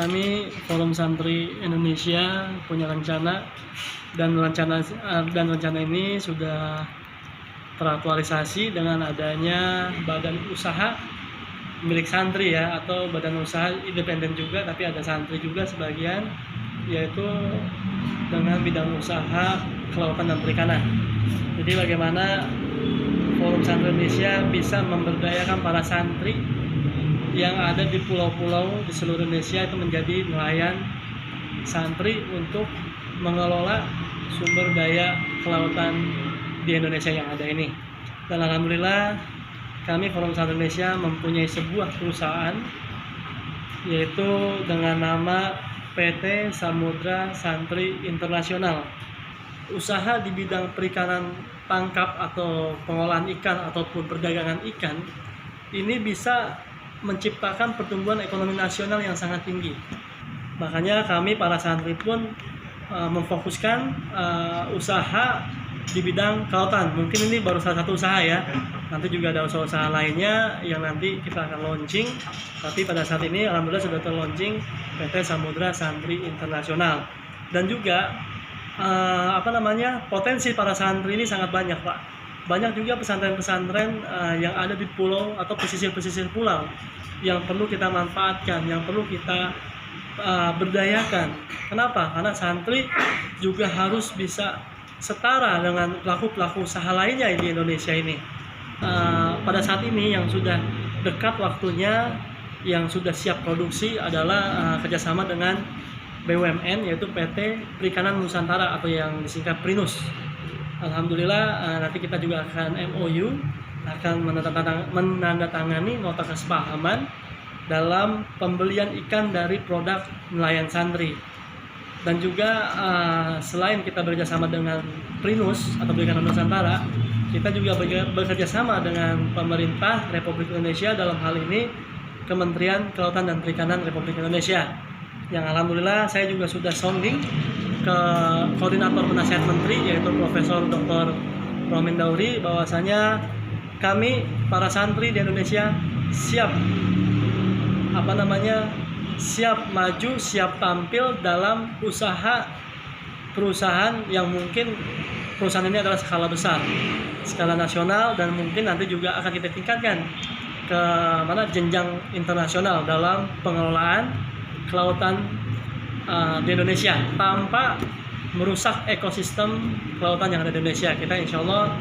kami Forum Santri Indonesia punya rencana rencana ini sudah teraktualisasi dengan adanya badan usaha milik santri ya, atau badan usaha independen juga, tapi ada santri juga sebagian, yaitu dengan bidang usaha kelautan dan perikanan. Jadi bagaimana Forum Santri Indonesia bisa memberdayakan para santri yang ada di pulau-pulau di seluruh Indonesia itu menjadi nelayan santri untuk mengelola sumber daya kelautan di Indonesia yang ada ini. Dan alhamdulillah kami Forum Santri Indonesia mempunyai sebuah perusahaan yaitu dengan nama PT Samudra Santri Internasional. Usaha di bidang perikanan tangkap atau pengolahan ikan ataupun perdagangan ikan ini bisa menciptakan pertumbuhan ekonomi nasional yang sangat tinggi. Makanya kami para santri pun memfokuskan usaha di bidang kelautan. Mungkin ini baru salah satu usaha ya. Nanti juga ada usaha-usaha lainnya yang nanti kita akan launching. Tapi pada saat ini alhamdulillah sudah terlaunching PT Samudra Santri Internasional. Dan juga potensi para santri ini sangat banyak, Pak. Banyak juga pesantren-pesantren yang ada di pulau atau pesisir-pesisir pulau yang perlu kita manfaatkan, yang perlu kita berdayakan. Kenapa? Karena santri juga harus bisa setara dengan pelaku-pelaku usaha lainnya di Indonesia ini. Pada saat ini yang sudah dekat waktunya, yang sudah siap produksi adalah kerjasama dengan BUMN, yaitu PT Perikanan Nusantara atau yang disingkat PRINUS. Alhamdulillah nanti kita juga akan MOU, akan menandatangani nota kesepahaman dalam pembelian ikan dari produk nelayan santri. Dan juga selain kita bekerjasama dengan PRINUS atau Perikanan Nusantara, kita juga bekerjasama dengan pemerintah Republik Indonesia, dalam hal ini Kementerian Kelautan dan Perikanan Republik Indonesia. Yang alhamdulillah saya juga sudah sounding ke koordinator penasihat menteri, yaitu Profesor Dr. Romin Dauri, bahwasanya kami para santri di Indonesia siap maju, siap tampil dalam perusahaan yang mungkin perusahaan ini adalah skala besar, skala nasional, dan mungkin nanti juga akan kita tingkatkan ke jenjang internasional dalam pengelolaan kelautan di Indonesia tanpa merusak ekosistem kelautan yang ada di Indonesia. Kita insya Allah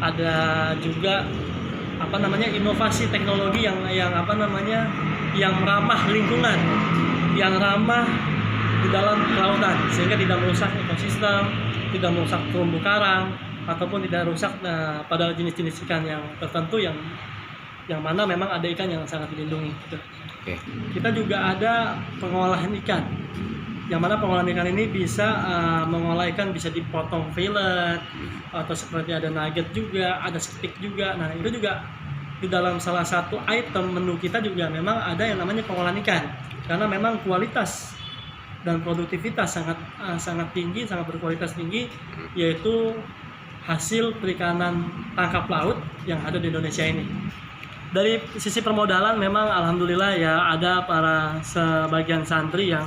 ada juga inovasi teknologi yang ramah lingkungan, yang ramah di dalam kelautan, sehingga tidak merusak ekosistem, tidak merusak terumbu karang, ataupun tidak rusak pada jenis-jenis ikan yang tertentu yang mana memang ada ikan yang sangat dilindungi. Okay. Kita juga ada pengolahan ikan, yang mana pengolahan ikan ini bisa mengolah ikan bisa dipotong fillet, atau seperti ada nugget juga, ada steak juga. Nah itu juga di dalam salah satu item menu kita juga memang ada yang namanya pengolahan ikan, karena memang kualitas dan produktivitas sangat tinggi, sangat berkualitas tinggi, yaitu hasil perikanan tangkap laut yang ada di Indonesia ini. Dari sisi permodalan memang alhamdulillah ya, ada para sebagian santri yang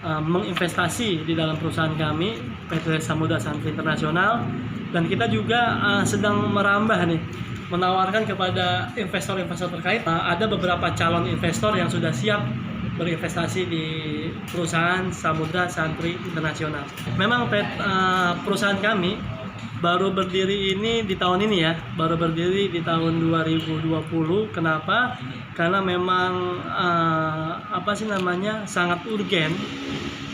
menginvestasi di dalam perusahaan kami PT Samudra Santri Internasional, dan kita juga sedang merambah nih, menawarkan kepada investor-investor terkait. Ada beberapa calon investor yang sudah siap berinvestasi di perusahaan Samudra Santri Internasional. Memang perusahaan kami baru berdiri ini di tahun ini ya, baru berdiri di tahun 2020. Kenapa? Karena memang sangat urgen,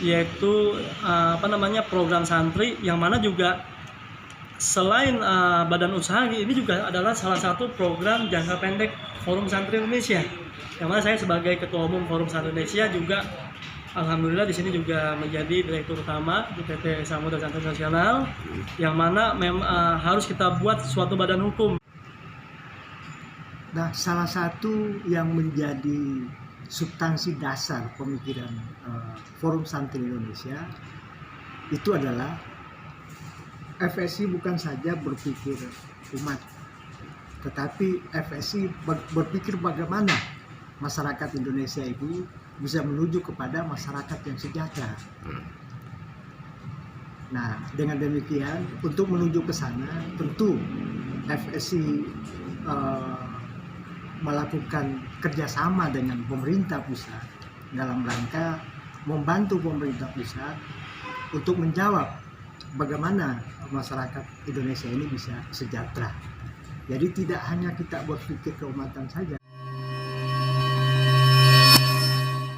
yaitu program santri, yang mana juga selain badan usaha, ini juga adalah salah satu program jangka pendek Forum Santri Indonesia, yang mana saya sebagai Ketua Umum Forum Santri Indonesia juga alhamdulillah di sini juga menjadi direktur utama di PT Samudra Santri Internasional, yang mana harus kita buat suatu badan hukum. Nah, salah satu yang menjadi substansi dasar pemikiran Forum Santri Indonesia itu adalah FSI bukan saja berpikir umat, tetapi FSI berpikir bagaimana masyarakat Indonesia itu bisa menuju kepada masyarakat yang sejahtera. Nah, dengan demikian untuk menuju ke sana tentu FSI melakukan kerjasama dengan pemerintah pusat dalam rangka membantu pemerintah pusat untuk menjawab bagaimana masyarakat Indonesia ini bisa sejahtera. Jadi tidak hanya kita berpikir keumatan saja,